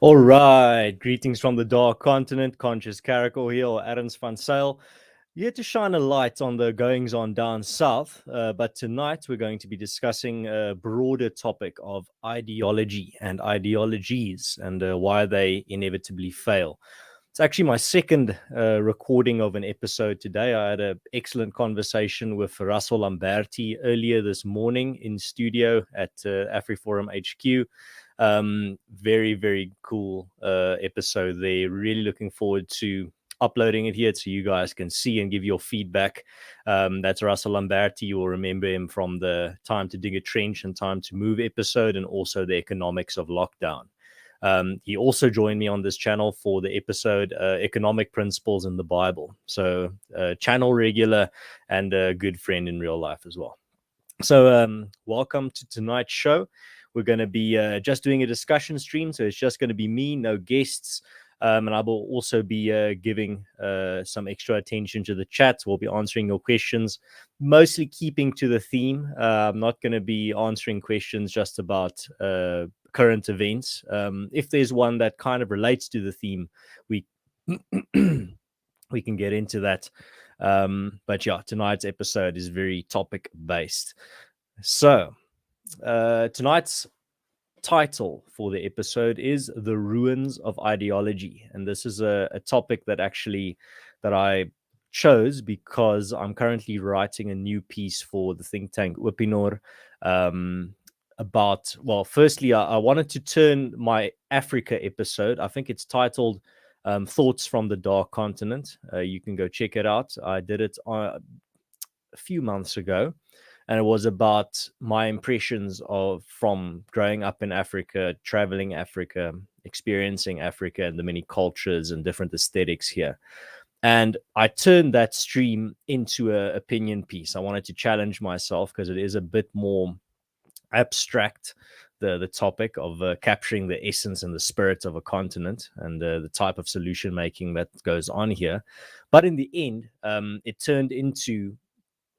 All right, greetings from the dark continent, Conscious Caracal here, or Adams Van Sale. Here to shine a light on the goings on down south, but tonight we're going to be discussing a broader topic of ideology and ideologies and why they inevitably fail. It's actually my second recording of an episode today. I had an excellent conversation with Russell Lamberti earlier this morning in studio at AfriForum HQ. Very, very cool episode there. Really looking forward to uploading it here so you guys can see and give your feedback. That's Russell Lamberti. You will remember him from the Time to Dig a Trench and Time to Move episode, and also the economics of lockdown. He also joined me on this channel for the episode Economic Principles in the Bible. So channel regular and a good friend in real life as well. So welcome to tonight's show. We're going to be just doing a discussion stream. So it's just going to be me, no guests. And I will also be giving some extra attention to the chat. We'll be answering your questions, mostly keeping to the theme. I'm not going to be answering questions just about current events. If there's one that kind of relates to the theme, we we can get into that. But yeah, tonight's episode is very topic based. So tonight's title for the episode is The Ruins of Ideology, and this is a topic that I chose because I'm currently writing a new piece for the think tank Upinor about, well, firstly, I wanted to turn my Africa episode, I think it's titled Thoughts from the Dark Continent. You can go check it out. I did it a few months ago, and it was about my impressions from growing up in Africa, traveling Africa, experiencing Africa and the many cultures and different aesthetics here. And I turned that stream into an opinion piece. I wanted to challenge myself because it is a bit more abstract, the topic of capturing the essence and the spirit of a continent and the type of solution making that goes on here. But in the end, it turned into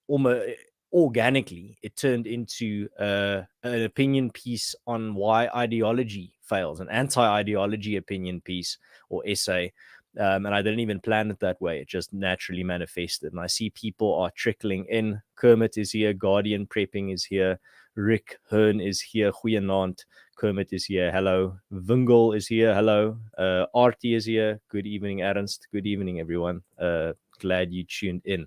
almost organically, it turned into an opinion piece on why ideology fails, an anti-ideology opinion piece or essay. And I didn't even plan it that way. It just naturally manifested. And I see people are trickling in. Kermit is here. Guardian Prepping is here. Rick Hearn is here. Goeienaand. Kermit is here. Hello. Vingel is here. Hello. Artie is here. Good evening, Ernst. Good evening, everyone. Glad you tuned in.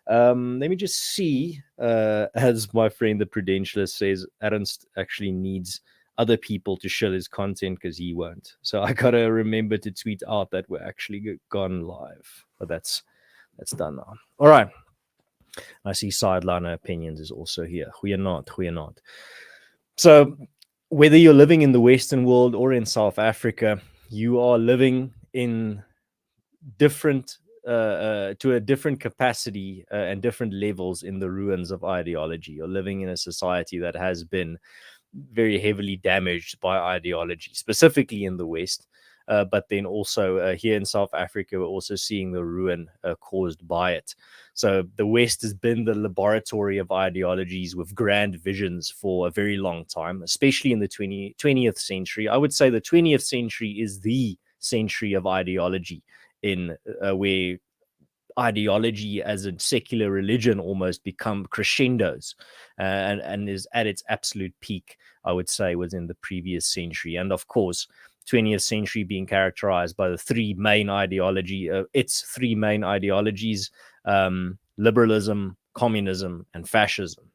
Let me just see, as my friend the Prudentialist says, Ernst actually needs other people to show his content because he won't. So I gotta remember to tweet out that we're actually gone live. But that's done now. All right. I see Sideliner Opinions is also here. Goeienaand. So whether you're living in the Western world or in South Africa, you are living in different to a different capacity and different levels in the ruins of ideology. You're living in a society that has been very heavily damaged by ideology, specifically in the West. But then also here in South Africa, we're also seeing the ruin caused by it. So the West has been the laboratory of ideologies with grand visions for a very long time, especially in the 20th century. I would say the 20th century is the century of ideology, in where ideology as a secular religion almost become crescendos and is at its absolute peak, I would say, was in the previous century. And of course, 20th century being characterized by the three main ideologies, liberalism, communism, and fascism,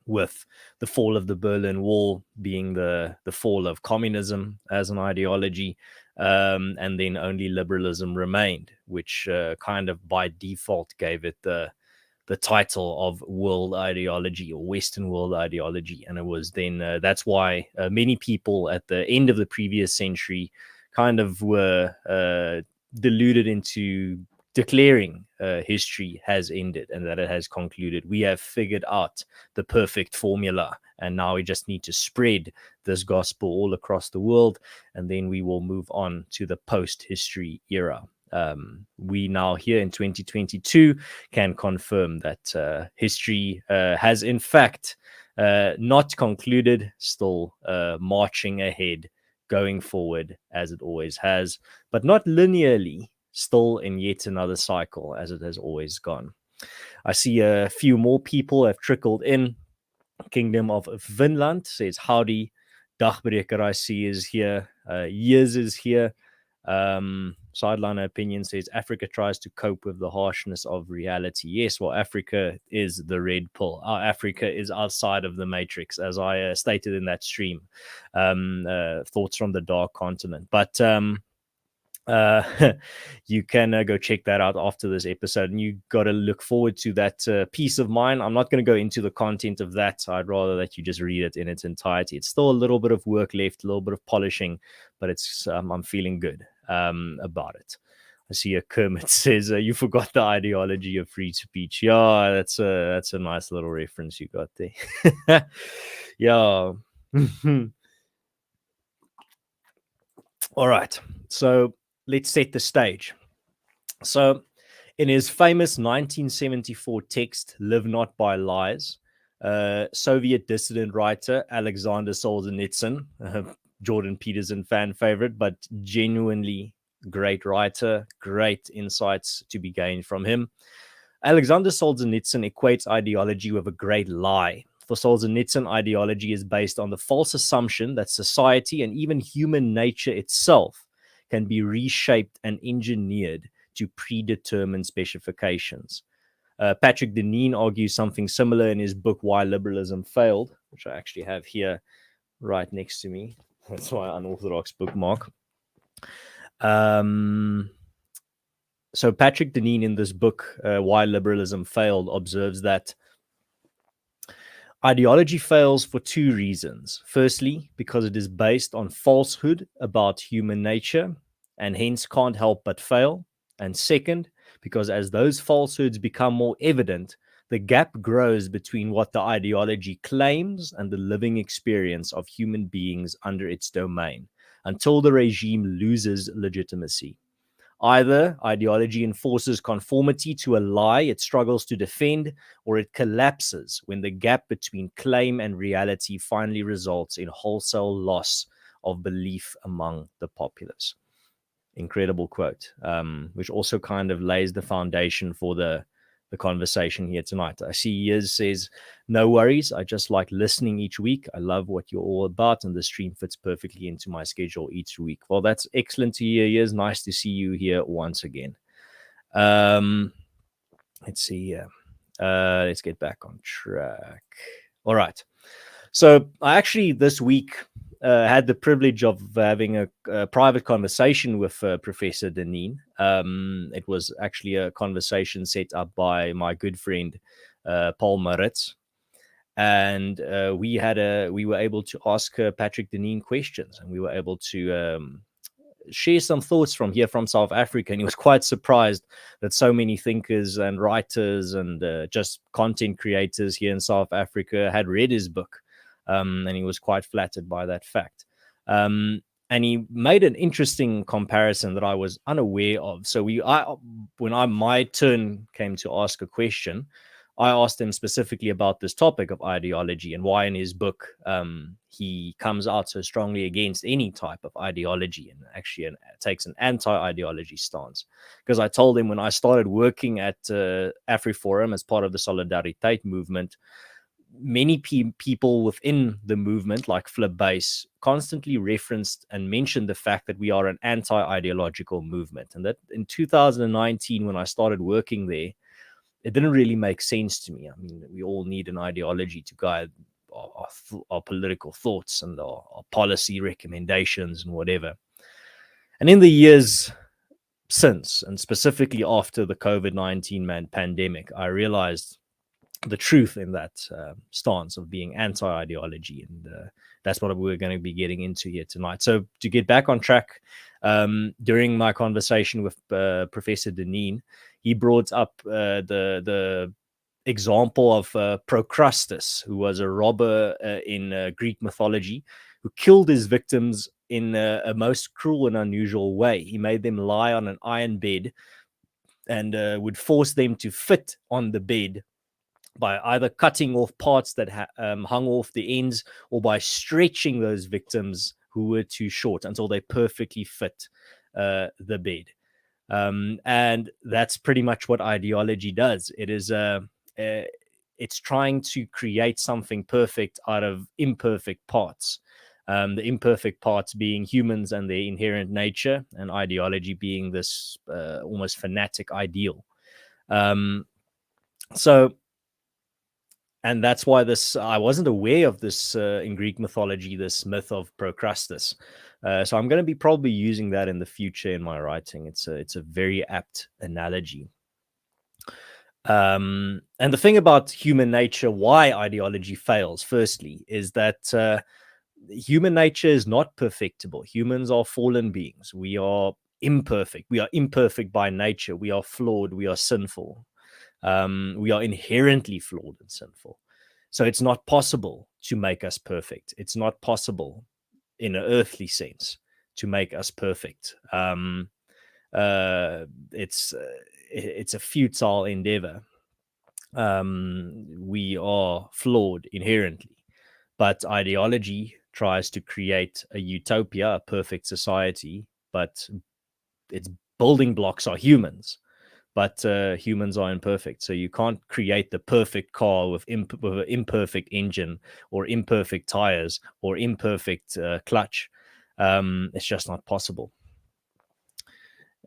with the fall of the Berlin Wall being the fall of communism as an ideology, and then only liberalism remained, which kind of by default gave it the title of world ideology or Western world ideology. And it was then that's why many people at the end of the previous century kind of were deluded into declaring history has ended and that it has concluded. We have figured out the perfect formula, and now we just need to spread this gospel all across the world, and then we will move on to the post-history era. We now here in 2022 can confirm that history has in fact not concluded, still marching ahead going forward as it always has, but not linearly, still in yet another cycle as it has always gone. I see a few more people have trickled in. Kingdom of Finland says howdy. Dagbreker I see is here. Years is here. Sideline opinion says Africa tries to cope with the harshness of reality. Yes, well, Africa is the red pill. Africa is outside of the matrix, as I stated in that stream. Thoughts from the dark continent. But uh, you can go check that out after this episode, and you got to look forward to that piece of mine. I'm not going to go into the content of that. I'd rather that you just read it in its entirety. It's still a little bit of work left, a little bit of polishing, but it's I'm feeling good about it. I see a Kermit says you forgot the ideology of free speech. Yeah, that's a nice little reference you got there. Yeah. All right. So let's set the stage. So, in his famous 1974 text, Live Not by Lies, Soviet dissident writer Alexander Solzhenitsyn, Jordan Peterson fan favorite, but genuinely great writer, great insights to be gained from him. Alexander Solzhenitsyn equates ideology with a great lie. For Solzhenitsyn, ideology is based on the false assumption that society and even human nature itself can be reshaped and engineered to predetermined specifications. Patrick Deneen argues something similar in his book Why Liberalism Failed, which I actually have here right next to me. That's my unorthodox bookmark. So Patrick Deneen in this book, Why Liberalism Failed, observes that ideology fails for two reasons. Firstly, because it is based on falsehood about human nature and hence can't help but fail. And second, because as those falsehoods become more evident, the gap grows between what the ideology claims and the living experience of human beings under its domain, until the regime loses legitimacy. Either ideology enforces conformity to a lie it struggles to defend, or it collapses when the gap between claim and reality finally results in wholesale loss of belief among the populace. Incredible quote, which also kind of lays the foundation for the conversation here tonight. I see Yiz says, no worries. I just like listening each week. I love what you're all about, and the stream fits perfectly into my schedule each week. Well, that's excellent to hear, Yiz. Nice to see you here once again. Let's see here. Let's get back on track. All right. So I actually this week had the privilege of having a private conversation with Professor Deneen. It was actually a conversation set up by my good friend Paul Maritz, and we were able to ask Patrick Deneen questions, and we were able to share some thoughts from here from South Africa. And he was quite surprised that so many thinkers and writers and just content creators here in South Africa had read his book. And he was quite flattered by that fact. And he made an interesting comparison that I was unaware of. So when my turn came to ask a question, I asked him specifically about this topic of ideology and why in his book he comes out so strongly against any type of ideology and actually takes an anti-ideology stance. Because I told him when I started working at AfriForum as part of the Solidariteit movement, many people within the movement, like Flip Base, constantly referenced and mentioned the fact that we are an anti-ideological movement. And that in 2019, when I started working there, it didn't really make sense to me. I mean, we all need an ideology to guide our political thoughts and our policy recommendations and whatever. And in the years since, and specifically after the COVID-19 pandemic, I realized the truth in that stance of being anti-ideology, and that's what we're going to be getting into here tonight. So to get back on track, during my conversation with Professor Deneen, he brought up the example of Procrustes, who was a robber in Greek mythology, who killed his victims in a most cruel and unusual way. He made them lie on an iron bed and would force them to fit on the bed by either cutting off parts that hung off the ends, or by stretching those victims who were too short until they perfectly fit the bed. And that's pretty much what ideology does. It's trying to create something perfect out of imperfect parts. The imperfect parts being humans and their inherent nature, and ideology being this almost fanatic ideal. Um, so, and that's why I wasn't aware of this in Greek mythology, this myth of Procrustes. So I'm going to be probably using that in the future in my writing. It's a very apt analogy. And the thing about human nature, why ideology fails, firstly, is that human nature is not perfectible. Humans are fallen beings. We are imperfect. We are imperfect by nature. We are flawed. We are sinful. We are inherently flawed and sinful. So it's not possible to make us perfect. It's not possible in an earthly sense to make us perfect. It's it's a futile endeavor. We are flawed inherently, but ideology tries to create a utopia, a perfect society, but its building blocks are humans. But humans are imperfect, so you can't create the perfect car with an imperfect engine or imperfect tires or imperfect clutch. It's just not possible.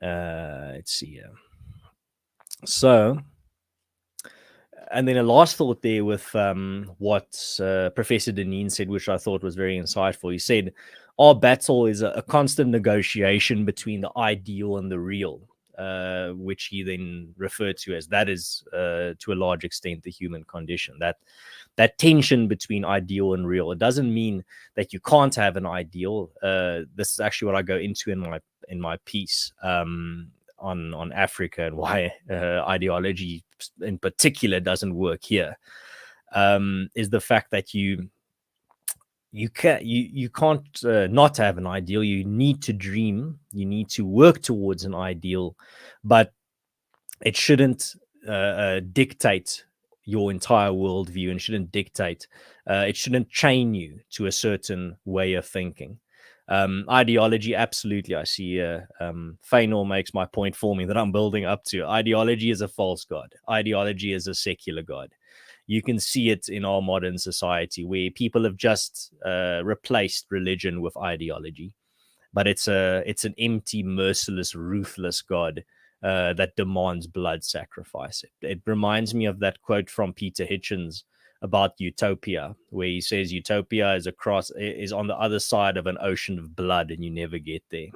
Let's see. So, and then a last thought there with what Professor Deneen said, which I thought was very insightful. He said, our battle is a constant negotiation between the ideal and the real, which he then referred to as that is, to a large extent, the human condition. That tension between ideal and real. It doesn't mean that you can't have an ideal. This is actually what I go into in my piece. On Africa and why ideology in particular doesn't work here, is the fact that you can't not have an ideal. You need to dream. You need to work towards an ideal, but it shouldn't dictate your entire worldview, and shouldn't dictate. It shouldn't chain you to a certain way of thinking. Ideology, absolutely. I see Fainor makes my point for me that I'm building up to. Ideology is a false god. Ideology is a secular god. You can see it in our modern society where people have just replaced religion with ideology. But it's an empty, merciless, ruthless god that demands blood sacrifice. It reminds me of that quote from Peter Hitchens about utopia, where he says utopia is on the other side of an ocean of blood, and you never get there.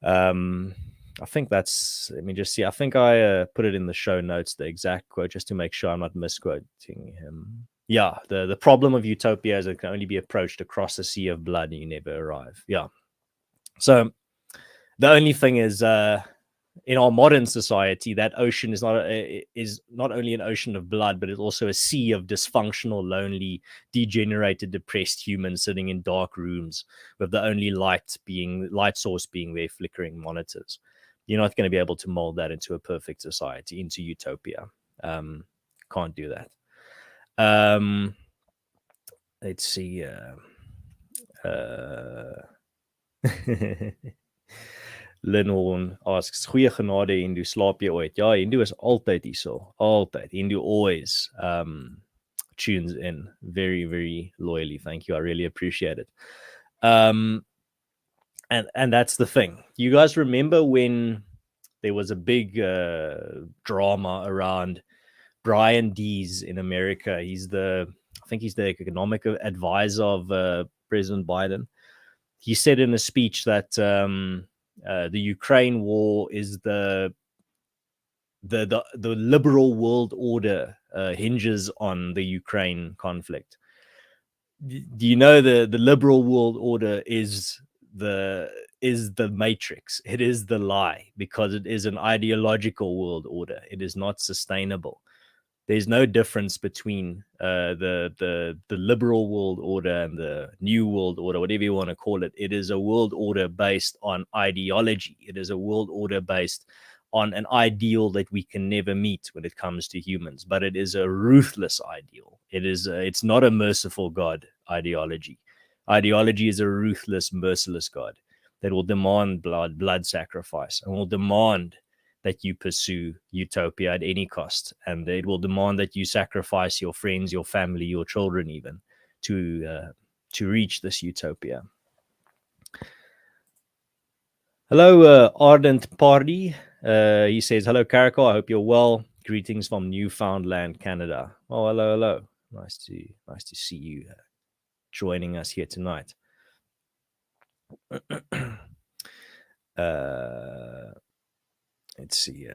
I think that's. Let me just see. I think I put it in the show notes, the exact quote, just to make sure I'm not misquoting him. Yeah, the problem of utopia is it can only be approached across a sea of blood, and you never arrive. Yeah. So the only thing is, in our modern society, that ocean is not only an ocean of blood, but it's also a sea of dysfunctional, lonely, degenerated, depressed humans sitting in dark rooms with the only light source being their flickering monitors. You're not going to be able to mold that into a perfect society, into utopia. Can't do that. Let's see. Linhorn asks, goeie genade Hindu, slaap jy ooit? Ja, Hindu is altyd hierso. Altyd. Hindu always tunes in very, very loyally. Thank you. I really appreciate it. And that's the thing. You guys remember when there was a big drama around Brian Dees in America? I think he's the economic advisor of President Biden. He said in a speech that the Ukraine war is the liberal world order hinges on the Ukraine conflict. Do you know the liberal world order is the matrix? It is the lie, because it is an ideological world order. It is not sustainable. There's no difference between the liberal world order and the new world order, whatever you want to call it. It is a world order based on ideology. It is a world order based on an ideal that we can never meet when it comes to humans. But it is a ruthless ideal. It's not a merciful God ideology. Ideology is a ruthless, merciless God that will demand blood sacrifice, and will demand that you pursue utopia at any cost, and it will demand that you sacrifice your friends, your family, your children, even to reach this utopia. Hello, Ardent Party. He says, "Hello, Caracol. I hope you're well. Greetings from Newfoundland, Canada." Oh, hello, hello. Nice to see you joining us here tonight. Let's see.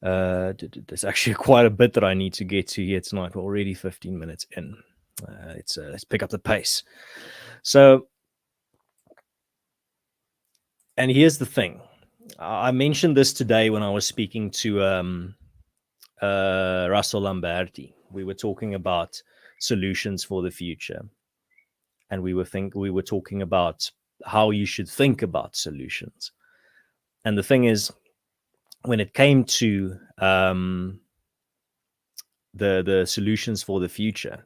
There's actually quite a bit that I need to get to here tonight. We're already 15 minutes in. Let's pick up the pace. So, and here's the thing. I mentioned this today when I was speaking to Russell Lamberti. We were talking about solutions for the future, and we were talking about how you should think about solutions. And the thing is, when it came to the solutions for the future,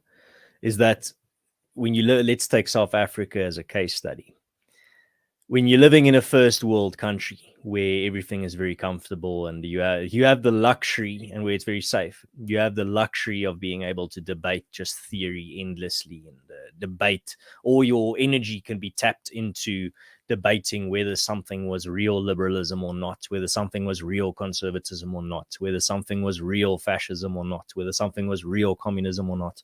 is that when you let's take South Africa as a case study. When you're living in a first world country where everything is very comfortable and you have the luxury, and where it's very safe, you have the luxury of being able to debate just theory endlessly, and debate, all your energy can be tapped into debating whether something was real liberalism or not, whether something was real conservatism or not, whether something was real fascism or not, whether something was real communism or not.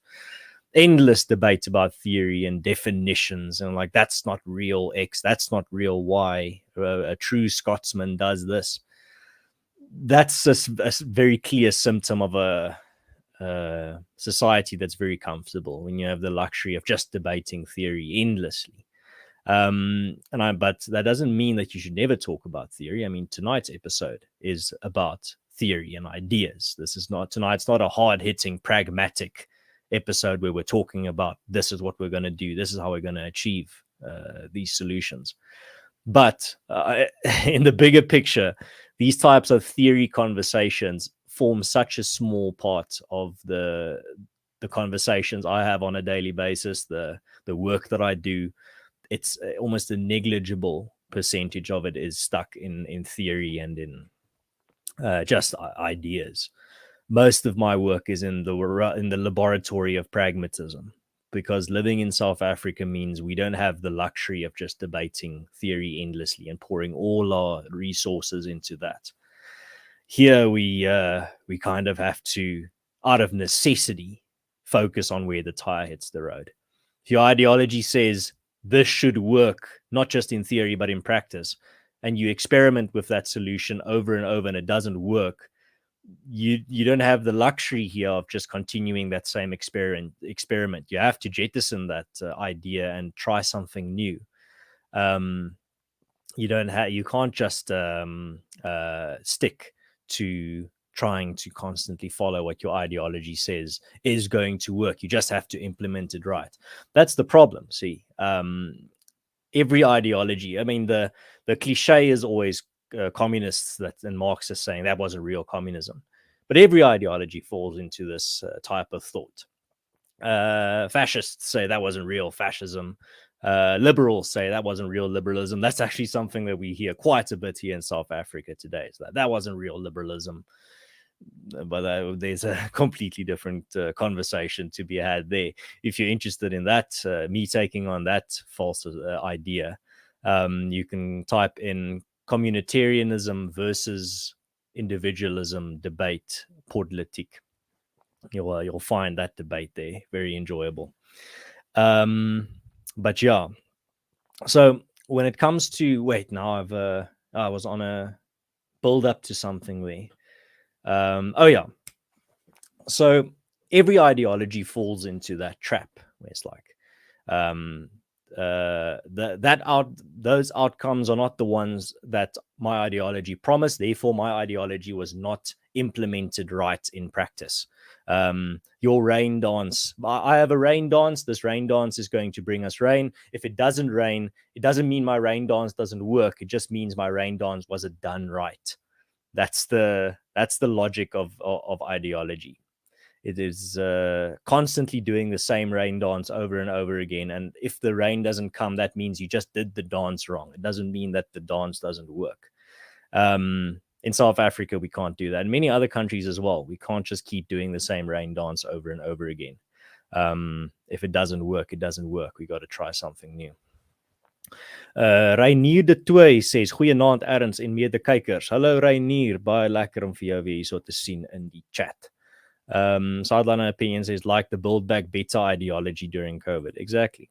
Endless debate about theory and definitions, and like, that's not real X, that's not real Y, a true Scotsman does this. That's a very clear symptom of a society that's very comfortable, when you have the luxury of just debating theory endlessly. But that doesn't mean that you should never talk about theory. I mean, tonight's episode is about theory and ideas. Tonight's not a hard-hitting pragmatic episode where we're talking about this is what we're going to do, this is how we're going to achieve these solutions. But in the bigger picture, these types of theory conversations form such a small part of the conversations I have on a daily basis, the work that I do. It's almost a negligible percentage of it is stuck in theory and in just ideas. Most of my work is in the laboratory of pragmatism, because living in South Africa means we don't have the luxury of just debating theory endlessly and pouring all our resources into that. Here we kind of have to, out of necessity, focus on where the tire hits the road. If your ideology says this should work, not just in theory but in practice, and you experiment with that solution over and over and it doesn't work, you don't have the luxury here of just continuing that same experiment. You have to jettison that idea and try something new. You can't just stick to trying to constantly follow what your ideology says is going to work. You just have to implement it right. That's the problem. See, every ideology, I mean, the cliche is always communists and Marxists saying that wasn't real communism. But every ideology falls into this type of thought. Fascists say that wasn't real fascism. Liberals say that wasn't real liberalism. That's actually something that we hear quite a bit here in South Africa today. So that wasn't real liberalism. But there's a completely different conversation to be had there. If you're interested in that, me taking on that false idea, you can type in communitarianism versus individualism debate politique. You'll find that debate there very enjoyable. But yeah, so when it comes to I was on a build up to something there. So every ideology falls into that trap where it's like, those outcomes are not the ones that my ideology promised. Therefore, my ideology was not implemented right in practice. Your rain dance, I have a rain dance. This rain dance is going to bring us rain. If it doesn't rain, it doesn't mean my rain dance doesn't work. It just means my rain dance wasn't done right. That's the logic of ideology. It is constantly doing the same rain dance over and over again. And if the rain doesn't come, that means you just did the dance wrong. It doesn't mean that the dance doesn't work. In South Africa, we can't do that. In many other countries as well, we can't just keep doing the same rain dance over and over again. If it doesn't work, it doesn't work. We got to try something new. Reinier de Tooi says, goeienaand Erns en medekykers. Hallo Reinier, baie lekker om vir jou weer hierso te sien in die chat. Sideline Opinion says, like the build back better ideology during COVID. Exactly.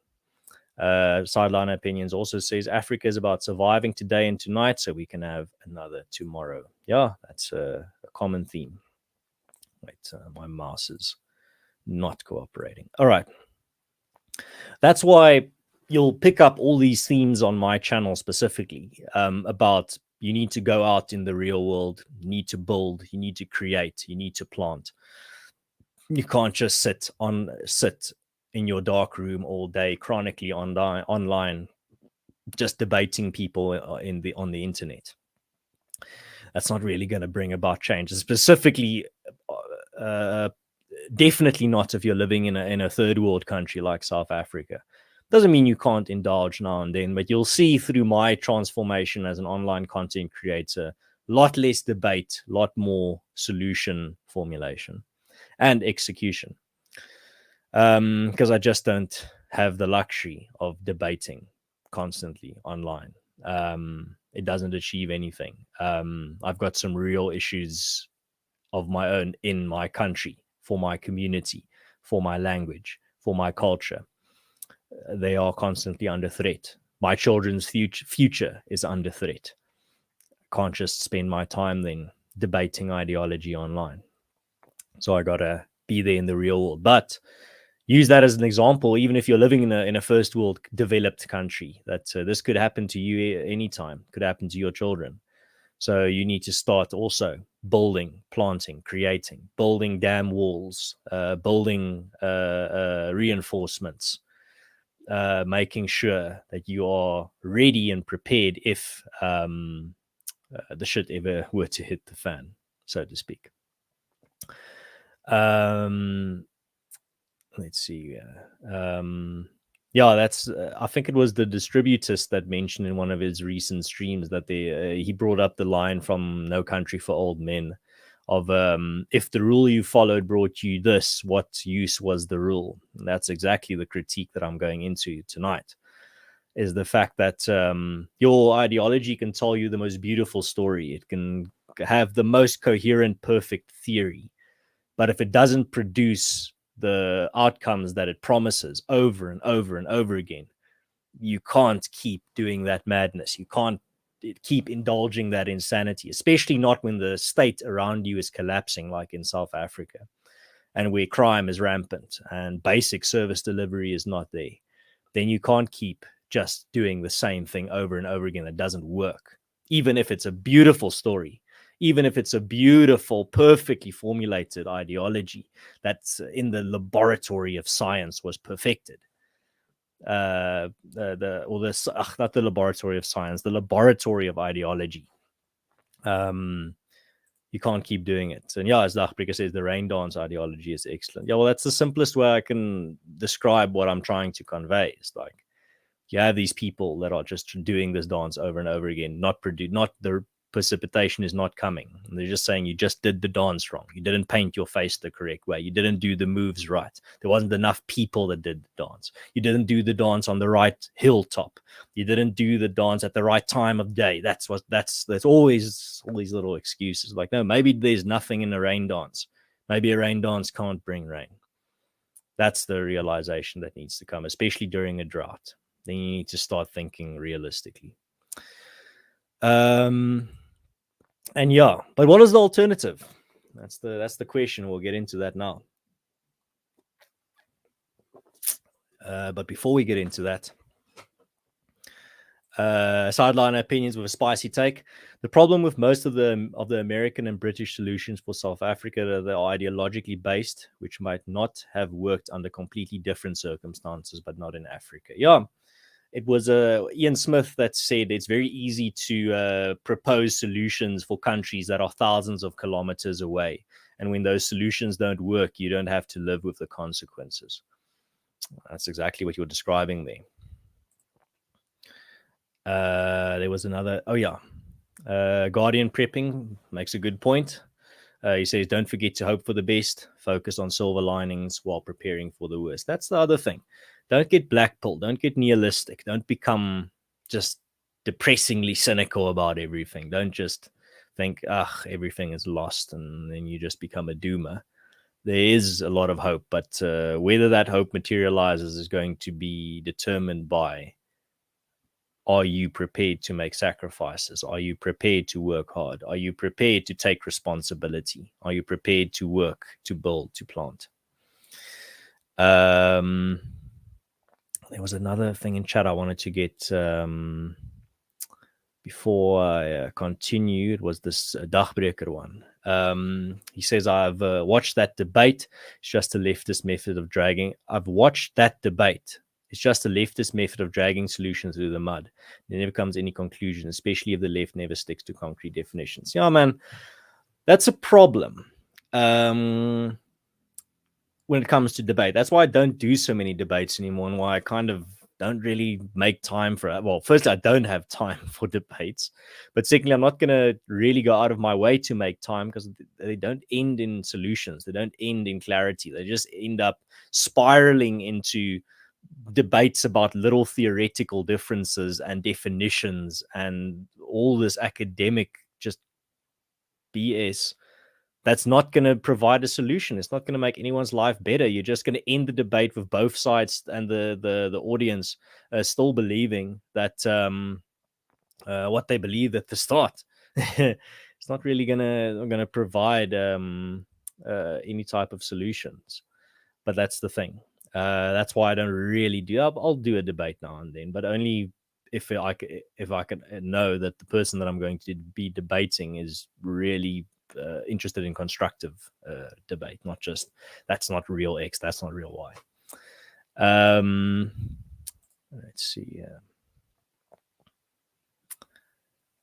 Sideline Opinions also says, Africa is about surviving today and tonight so we can have another tomorrow. Yeah, that's a common theme. Wait, my mouse is not cooperating. All right. That's why you'll pick up all these themes on my channel specifically about you need to go out in the real world, you need to build, you need to create, you need to plant. You can't just sit in your dark room all day, chronically online, just debating people on the internet. That's not really going to bring about change. Specifically, definitely not if you're living in a third world country like South Africa. Doesn't mean you can't indulge now and then, but you'll see through my transformation as an online content creator, a lot less debate, a lot more solution formulation and execution. Because I just don't have the luxury of debating constantly online. It doesn't achieve anything. I've got some real issues of my own in my country, for my community, for my language, for my culture. They are constantly under threat. My children's future is under threat. I can't just spend my time then debating ideology online. So I got to be there in the real world. But use that as an example, even if you're living in a first world developed country, that this could happen to you anytime, could happen to your children. So you need to start also building, planting, creating, building dam walls, building reinforcements, making sure that you are ready and prepared if the shit ever were to hit the fan, so to speak. Let's see. Yeah, that's. I think it was the distributist that mentioned in one of his recent streams that he brought up the line from No Country for Old Men of if the rule you followed brought you this, what use was the rule? And that's exactly the critique that I'm going into tonight. Is the fact that your ideology can tell you the most beautiful story. It can have the most coherent, perfect theory. But if it doesn't produce the outcomes that it promises over and over and over again, you can't keep doing that madness. You can't keep indulging that insanity, especially not when the state around you is collapsing, like in South Africa, and where crime is rampant and basic service delivery is not there. Then you can't keep just doing the same thing over and over again. That doesn't work, even if it's a beautiful story. Even if it's a beautiful, perfectly formulated ideology that's in the laboratory of science was perfected. Not the laboratory of science, the laboratory of ideology. You can't keep doing it. And yeah, as Dachbrika says, the rain dance ideology is excellent. Yeah, well, that's the simplest way I can describe what I'm trying to convey. It's like you have these people that are just doing this dance over and over again, not the precipitation is not coming. And they're just saying you just did the dance wrong. You didn't paint your face the correct way. You didn't do the moves right. There wasn't enough people that did the dance. You didn't do the dance on the right hilltop. You didn't do the dance at the right time of day. That's always all these little excuses. Like, no, maybe there's nothing in a rain dance. Maybe a rain dance can't bring rain. That's the realization that needs to come, especially during a drought. Then you need to start thinking realistically. And yeah, but what is the alternative? That's the question. We'll get into that now. But before we get into that, sideline opinions with a spicy take. The problem with most of the American and British solutions for South Africa, they are ideologically based, which might not have worked under completely different circumstances, but not in Africa. Yeah. It was Ian Smith that said it's very easy to propose solutions for countries that are thousands of kilometers away And when those solutions don't work, you don't have to live with the consequences. That's exactly what you're describing there. There was another. Oh, yeah. Guardian prepping makes a good point. He says, don't forget to hope for the best, focus on silver linings while preparing for the worst. That's the other thing. Don't get blackpilled, don't get nihilistic, don't become just depressingly cynical about everything. Don't just think, everything is lost, and then you just become a doomer. There is a lot of hope, but whether that hope materializes is going to be determined by, are you prepared to make sacrifices? Are you prepared to work hard? Are you prepared to take responsibility? Are you prepared to work, to build, to plant? There was another thing in chat I wanted to get before I continue. It was this Dagbreker one. He says, I've watched that debate. It's just a leftist method of dragging. I've watched that debate. It's just a leftist method of dragging solutions through the mud. There never comes any conclusion, especially if the left never sticks to concrete definitions. Yeah, man, that's a problem when it comes to debate. That's why I don't do so many debates anymore, and why I kind of don't really make time for it. Well, first, I don't have time for debates. But secondly, I'm not going to really go out of my way to make time, because they don't end in solutions. They don't end in clarity. They just end up spiraling into debates about little theoretical differences and definitions and all this academic just BS that's not going to provide a solution. It's not going to make anyone's life better. You're just going to end the debate with both sides and the audience still believing that what they believed at the start. It's not really gonna provide any type of solutions. But that's the thing. That's why I don't really do. I'll do a debate now and then, but only if I can know that the person that I'm going to be debating is really interested in constructive debate, not just that's not real X, that's not real Y. Let's see.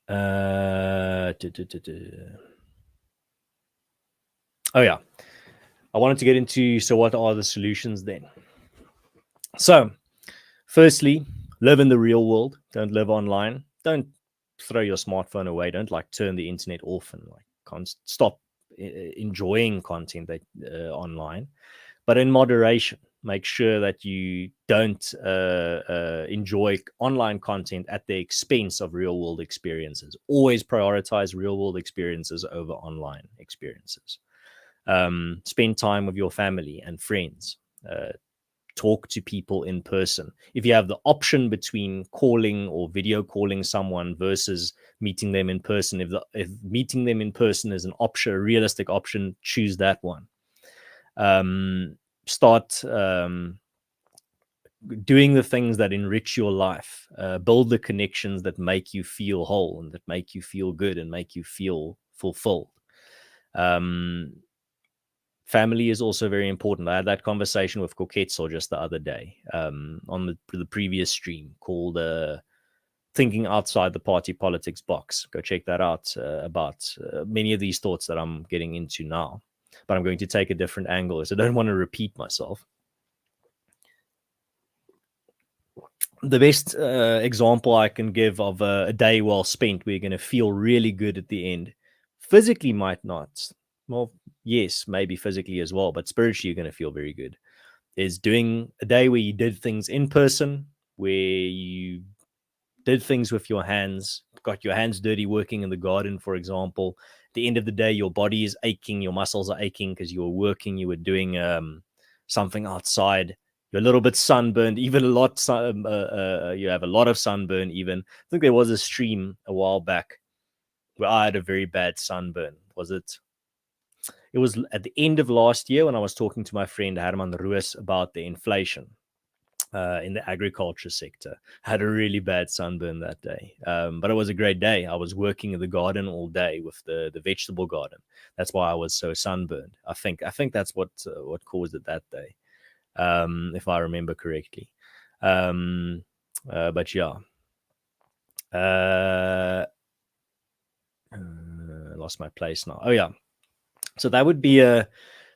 Oh yeah, I wanted to get into, so what are the solutions then? So firstly, live in the real world. Don't live online. Don't throw your smartphone away. Don't like turn the internet off and like can't stop enjoying content that online, but in moderation. Make sure that you don't enjoy online content at the expense of real world experiences. Always prioritize real world experiences over online experiences. Spend time with your family and friends. Talk to people in person. If you have the option between calling or video calling someone versus meeting them in person, if meeting them in person is an option, a realistic option, choose that one. Start doing the things that enrich your life. Build the connections that make you feel whole and that make you feel good and make you feel fulfilled. Family is also very important. I had that conversation with Koketso just the other day on the previous stream called Thinking Outside the Party Politics Box. Go check that out about many of these thoughts that I'm getting into now. But I'm going to take a different angle, so I don't want to repeat myself. The best example I can give of a day well spent where you're going to feel really good at the end, physically might not. Well, yes, maybe physically as well, but spiritually you're going to feel very good, is doing a day where you did things in person, where you did things with your hands, got your hands dirty working in the garden, for example. At the end of the day, your body is aching, your muscles are aching because you were working, you were doing something outside. You're a little bit sunburned, even a lot. You have a lot of sunburn. Even I think there was a stream a while back where I had a very bad sunburn. It was at the end of last year when I was talking to my friend Herman Ruiz about the inflation in the agriculture sector. I had a really bad sunburn that day, but it was a great day. I was working in the garden all day with the vegetable garden. That's why I was so sunburned. I think that's what caused it that day, if I remember correctly. But yeah. Lost my place now. Oh yeah. So that would be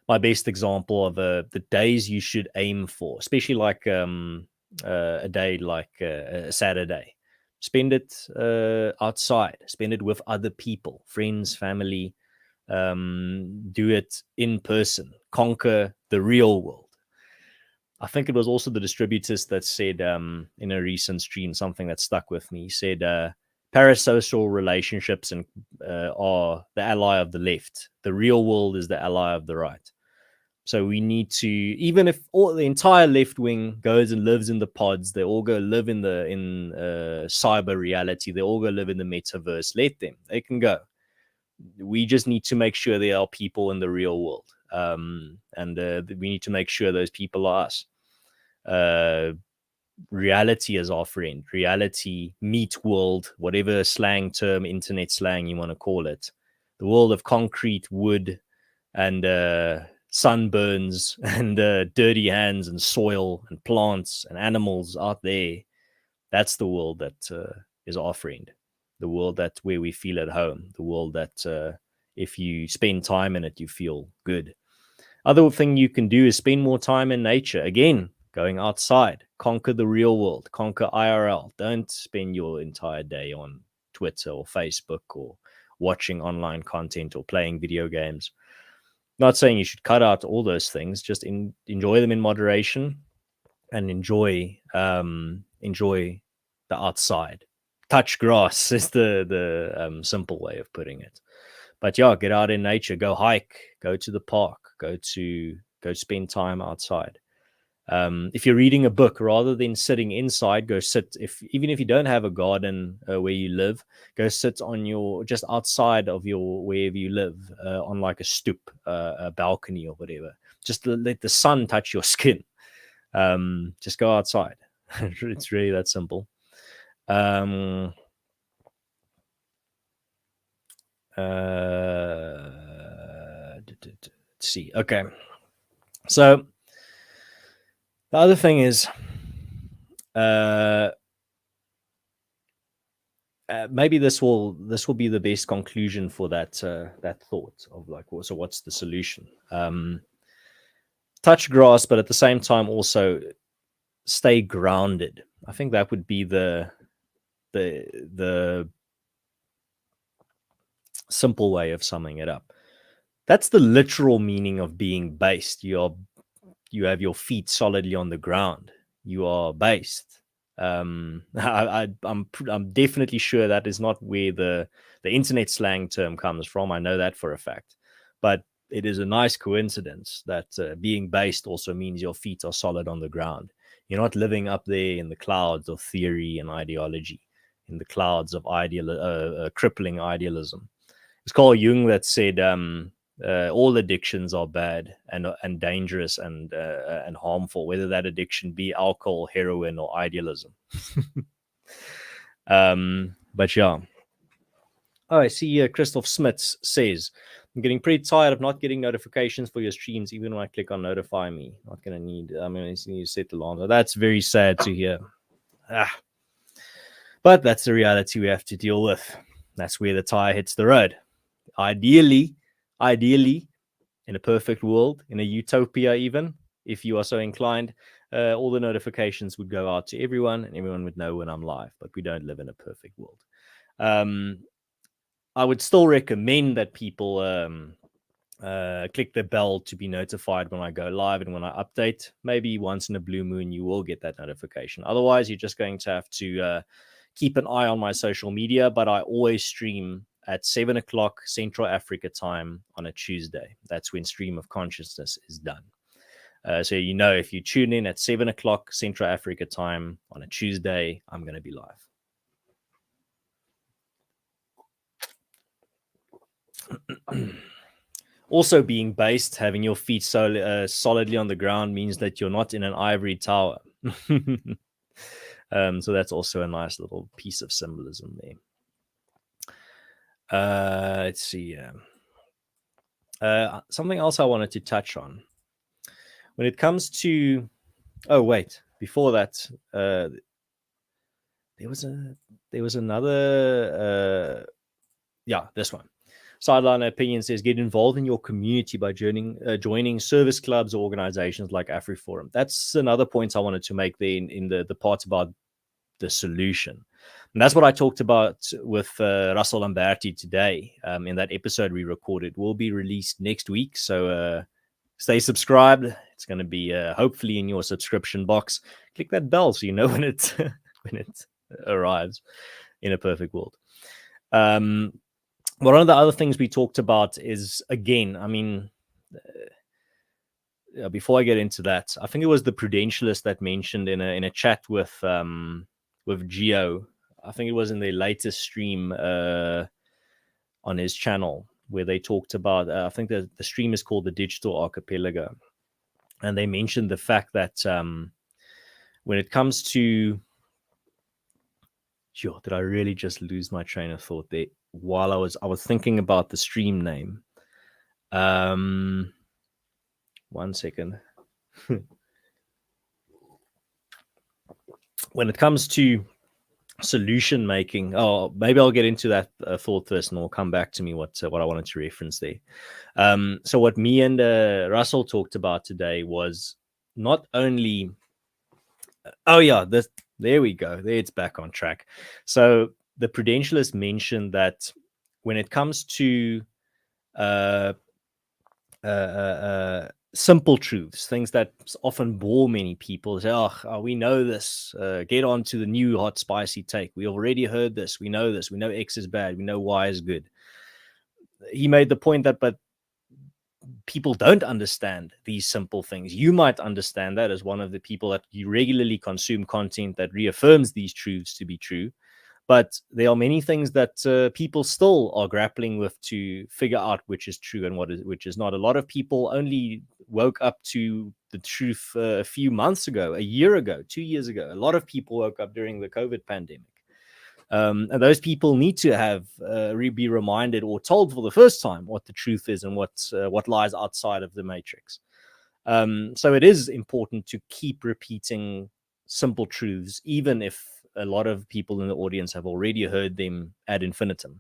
my best example of the days you should aim for, especially like a day like a Saturday. Spend it outside, spend it with other people, friends, family. Do it in person, conquer the real world. I think it was also the distributist that said in a recent stream something that stuck with me. He said, parasocial relationships are the ally of the left. The real world is the ally of the right. So we need to, even if all the entire left wing goes and lives in the pods, they all go live in cyber reality. They all go live in the metaverse. Let them. They can go. We just need to make sure there are people in the real world, and we need to make sure those people are us. Reality is our friend. Reality, meet world, whatever slang term, internet slang you want to call it. The world of concrete, wood, and sunburns, and dirty hands, and soil, and plants, and animals out there. That's the world that is our friend. The world that where we feel at home. The world that if you spend time in it, you feel good. Other thing you can do is spend more time in nature. Again, going outside, conquer the real world, conquer IRL. Don't spend your entire day on Twitter or Facebook or watching online content or playing video games. Not saying you should cut out all those things, just enjoy them in moderation and enjoy the outside. Touch grass is the simple way of putting it. But yeah, get out in nature, go hike, go to the park, go spend time outside. If you're reading a book, rather than sitting inside, go sit. Even if you don't have a garden where you live, go sit on just outside of wherever you live, on like a stoop, a balcony or whatever. Just let the sun touch your skin. Just go outside. It's really that simple. Let's see. Okay. So the other thing is, maybe this will be the best conclusion for that thought of like, so what's the solution? Touch grass, but at the same time also stay grounded. I think that would be the simple way of summing it up. That's the literal meaning of being based. You have your feet solidly on the ground. You are based. I'm definitely sure that is not where the internet slang term comes from. I know that for a fact, but it is a nice coincidence that being based also means your feet are solid on the ground. You're not living up there in the clouds of theory and ideology, in the clouds of crippling idealism. It's Carl Jung that said all addictions are bad and dangerous and harmful, whether that addiction be alcohol, heroin, or idealism. But yeah. Oh, I see Christoph Smits says, I'm getting pretty tired of not getting notifications for your streams, even when I click on notify me. Not going to need, I'm going to need to set the alarm. That's very sad to hear. But that's the reality we have to deal with. That's where the tire hits the road. Ideally, in a perfect world, in a utopia even, if you are so inclined, all the notifications would go out to everyone and everyone would know when I'm live. But we don't live in a perfect world. I would still recommend that people click the bell to be notified when I go live and when I update. Maybe once in a blue moon, you will get that notification. Otherwise, you're just going to have to keep an eye on my social media. But I always stream at 7 o'clock Central Africa time on a Tuesday. That's when Stream of Consciousness is done. So, if you tune in at 7 o'clock Central Africa time on a Tuesday, I'm going to be live. Also, being based, having your feet solidly on the ground means that you're not in an ivory tower. So that's also a nice little piece of symbolism there. Let's see. Something else I wanted to touch on. When it comes to... Oh, wait. Before that, there was another... yeah, this one. Sideline Opinion says, get involved in your community by joining service clubs or organizations like AfriForum. That's another point I wanted to make there in the part about the solution. And that's what I talked about with Russell Lamberti today in that episode we recorded. Will be released next week. So stay subscribed. It's going to be hopefully in your subscription box. Click that bell so you know when it when it arrives in a perfect world. One of the other things we talked about is, again, I mean, before I get into that, I think it was the Prudentialist that mentioned in a chat with Geo. I think it was in their latest stream on his channel where they talked about. I think the stream is called the Digital Archipelago, and they mentioned the fact that when it comes to, did I really just lose my train of thought there while I was thinking about the stream name? 1 second. When it comes to solution making, maybe I'll get into that thought first, and we'll come back to me what I wanted to reference there. So what me and Russell talked about today was not only, there we go, there it's back on track. So the Prudentialist mentioned that when it comes to simple truths, things that often bore many people, say, we know this, get on to the new hot spicy take, we already heard this, we know X is bad, we know Y is good. He made the point that, but people don't understand these simple things. You might understand that as one of the people that you regularly consume content that reaffirms these truths to be true. But there are many things that people still are grappling with to figure out which is true and which is not. A lot of people only woke up to the truth a few months ago, a year ago, 2 years ago. A lot of people woke up during the COVID pandemic. And those people need to have be reminded or told for the first time what the truth is and what lies outside of the matrix. So it is important to keep repeating simple truths, even if a lot of people in the audience have already heard them ad infinitum.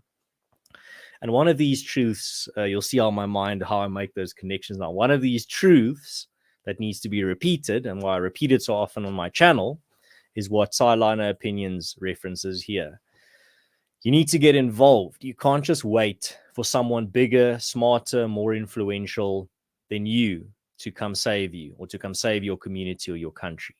And one of these truths, you'll see on my mind how I make those connections now. One of these truths that needs to be repeated, and why I repeat it so often on my channel, is what Sideliner Opinions references here. You need to get involved. You can't just wait for someone bigger, smarter, more influential than you to come save you or to come save your community or your country.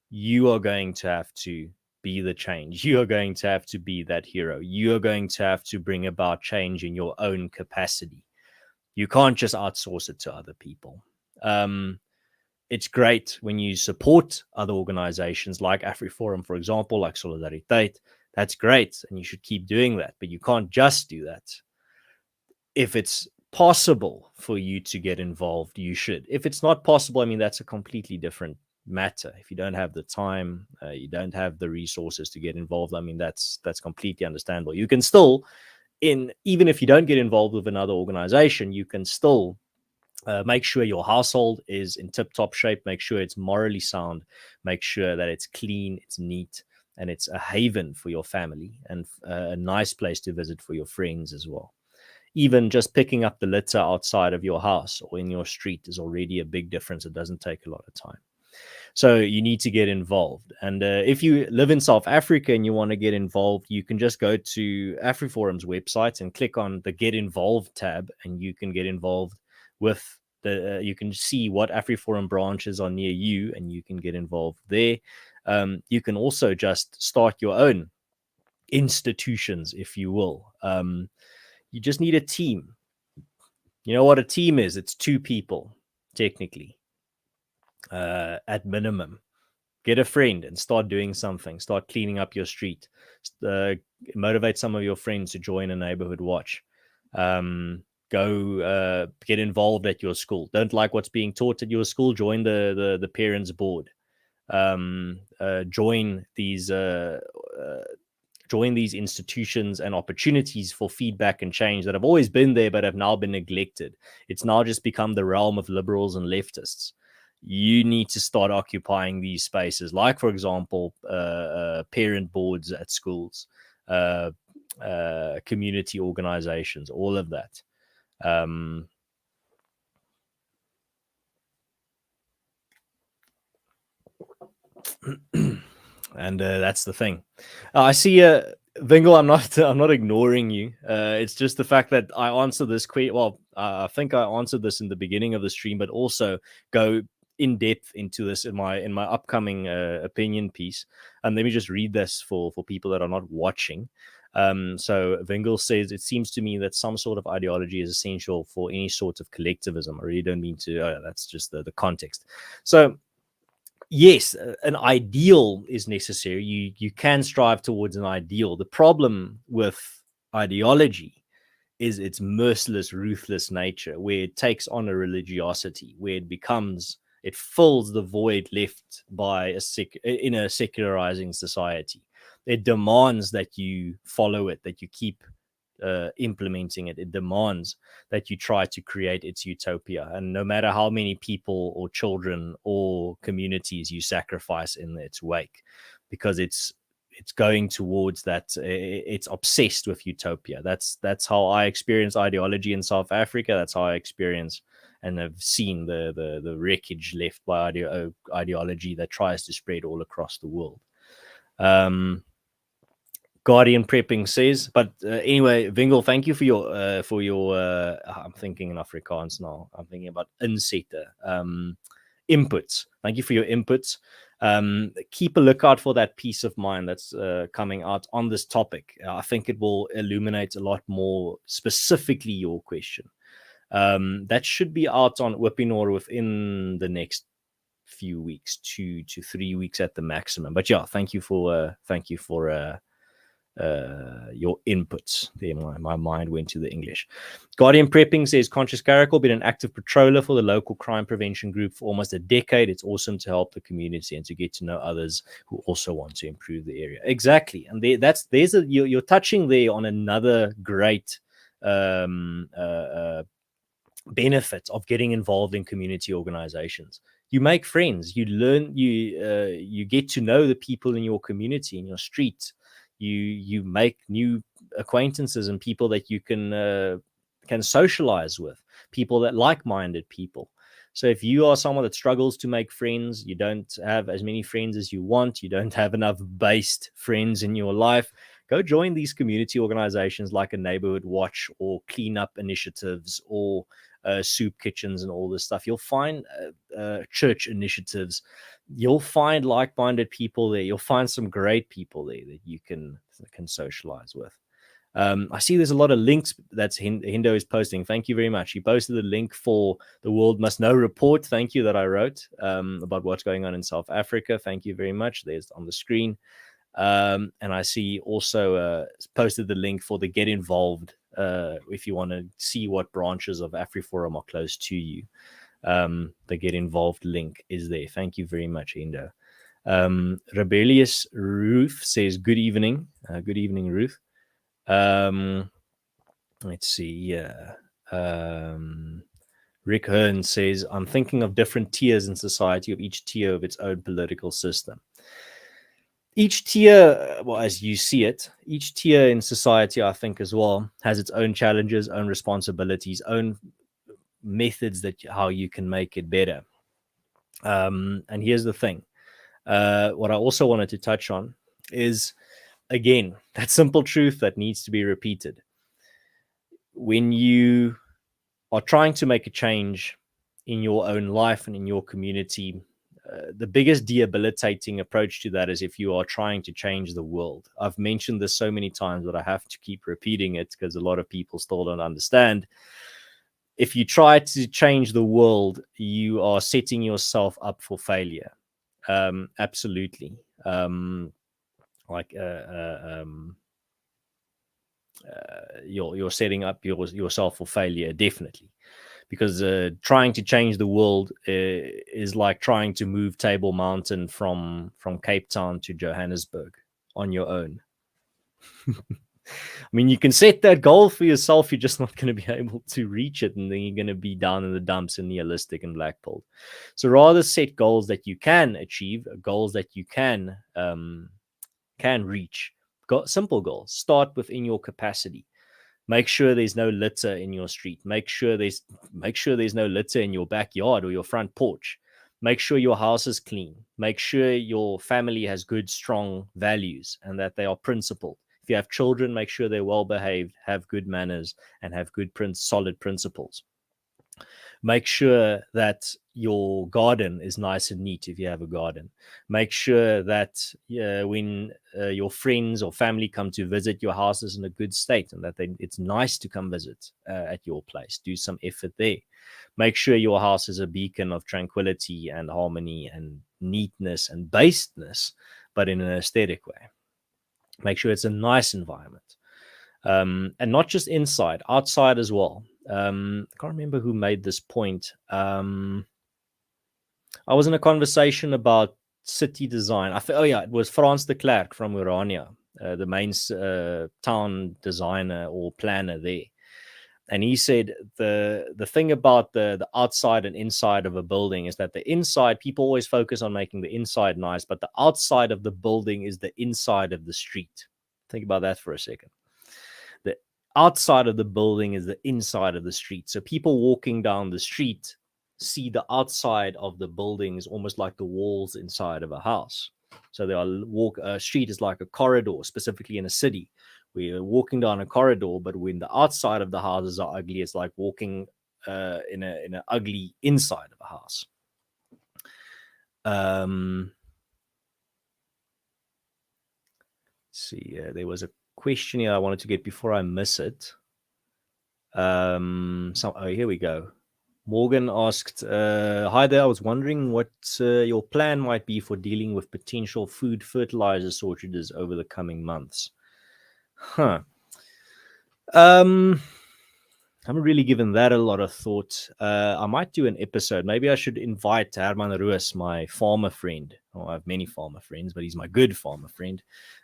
You are going to have to be the change. You are going to have to be that hero. You are going to have to bring about change in your own capacity. You can't just outsource it to other people. It's great when you support other organizations like AfriForum, for example, like Solidariteit. That's great, and you should keep doing that. But you can't just do that. If it's possible for you to get involved, you should. If it's not possible, I mean, that's a completely different matter. If you don't have the time, you don't have the resources to get involved, I mean, that's completely understandable. You can still, even if you don't get involved with another organization, you can still make sure your household is in tip-top shape, make sure it's morally sound, make sure that it's clean, it's neat, and it's a haven for your family and a nice place to visit for your friends as well. Even just picking up the litter outside of your house or in your street is already a big difference. It doesn't take a lot of time. So you need to get involved. And if you live in South Africa and you want to get involved, you can just go to AfriForum's website and click on the Get Involved tab, and you can get involved with you can see what AfriForum branches are near you, and you can get involved there. You can also just start your own institutions, if you will. You just need a team. You know what a team is? It's 2 people, technically, at minimum. Get a friend and start doing something. Start cleaning up your street. Motivate some of your friends to join a neighborhood watch. Go get involved at your school. Don't like what's being taught at your school? Join the parents' board. Join these institutions and opportunities for feedback and change that have always been there but have now been neglected. It's now just become the realm of liberals and leftists. You need to start occupying these spaces, like, for example, parent boards at schools, community organizations, all of that. Um, and that's the thing. I see, Vingle. I'm not. I'm not ignoring you. It's just the fact that I answered this question. Well, I think I answered this in the beginning of the stream, but also go in depth into this in my upcoming opinion piece. And let me just read this for people that are not watching. So Vingle says, it seems to me that some sort of ideology is essential for any sort of collectivism. I really don't mean to. That's just the context. So yes, an ideal is necessary. You can strive towards an ideal. The problem with ideology is its merciless, ruthless nature, where it takes on a religiosity, where it fills the void left by in a secularizing society. It demands that you follow it, that you keep implementing it. It demands that you try to create its utopia. And no matter how many people or children or communities you sacrifice in its wake, because it's going towards that. It's obsessed with utopia. That's how I experience ideology in South Africa. That's how I experience and have seen the wreckage left by ideology that tries to spread all across the world. Guardian Prepping says, but anyway, Vingle, thank you for your. I'm thinking in Afrikaans now. I'm thinking about insette inputs. Thank you for your inputs. Keep a lookout for that piece of mind that's coming out on this topic. I think it will illuminate a lot more specifically your question. That should be out on Webinar within the next few weeks, 2 to 3 weeks at the maximum. But yeah, thank you for your inputs. There, my mind went to the English. Guardian Prepping says, Conscious Caracal been an active patroller for the local crime prevention group for almost a decade. It's awesome to help the community and to get to know others who also want to improve the area. Exactly. And you're touching there on another great benefit of getting involved in community organizations. You make friends, you learn, you get to know the people in your community, in your street. You make new acquaintances and people that you can socialize with, people that like-minded people. So if you are someone that struggles to make friends, you don't have as many friends as you want, you don't have enough based friends in your life, go join these community organizations like a neighborhood watch or cleanup initiatives or soup kitchens and all this stuff. You'll find church initiatives. You'll find like-minded people there. You'll find some great people there that you can socialize with. I see there's a lot of links that's Hindo is posting. Thank you very much. He posted the link for the World Must Know report. Thank you, that I wrote about what's going on in South Africa. Thank you very much. There's on the screen. And I see also posted the link for the Get Involved if you want to see what branches of AfriForum are close to you. The Get Involved link is there. Thank you very much, Indo. Rebellious Ruth says, good evening. Good evening, Ruth. Let's see. Yeah. Rick Hearn says, I'm thinking of different tiers in society, of each tier of its own political system. Each tier, well, as you see it, each tier in society, I think as well, has its own challenges, own responsibilities, own methods that how you can make it better. And here's the thing. What I also wanted to touch on is, again, that simple truth that needs to be repeated. When you are trying to make a change in your own life and in your community, the biggest debilitating approach to that is if you are trying to change the world. I've mentioned this so many times, but I have to keep repeating it because a lot of people still don't understand. If you try to change the world, you are setting yourself up for failure. Absolutely. You're setting up yourself for failure, definitely. Because trying to change the world is like trying to move Table Mountain from Cape Town to Johannesburg on your own. I mean, you can set that goal for yourself. You're just not going to be able to reach it, and then you're going to be down in the dumps and nihilistic and blackballed. So rather set goals that you can achieve, goals that you can reach, got simple goals. Start within your capacity. Make sure there's no litter in your street. Make sure there's no litter in your backyard or your front porch. Make sure your house is clean. Make sure your family has good, strong values and that they are principled. If you have children, make sure they're well behaved, have good manners, and have good, solid principles. Make sure that your garden is nice and neat if you have a garden. Make sure that when your friends or family come to visit, your house is in a good state and that it's nice to come visit at your place. Do some effort there. Make sure your house is a beacon of tranquility and harmony and neatness and basedness, but in an aesthetic way. Make sure it's a nice environment. And not just inside, outside as well. I can't remember who made this point. I was in a conversation about city design. It was Frans de Klerk from Urania, the main town designer or planner there. And he said the thing about the outside and inside of a building is that the inside, people always focus on making the inside nice, but the outside of the building is the inside of the street. Think about that for a second. The outside of the building is the inside of the street. So people walking down the street see the outside of the buildings almost like the walls inside of a house. So a street is like a corridor, specifically in a city. We're walking down a corridor, but when the outside of the houses are ugly, it's like walking in an ugly inside of a house. Let's see, there was a question here I wanted to get before I miss it. Here we go. Morgan asked, hi there, I was wondering what your plan might be for dealing with potential food fertilizer shortages over the coming months. I haven't really given that a lot of thought. I might do an episode. Maybe I should invite Herman Roos, my farmer friend. I have many farmer friends, but he's my good farmer friend.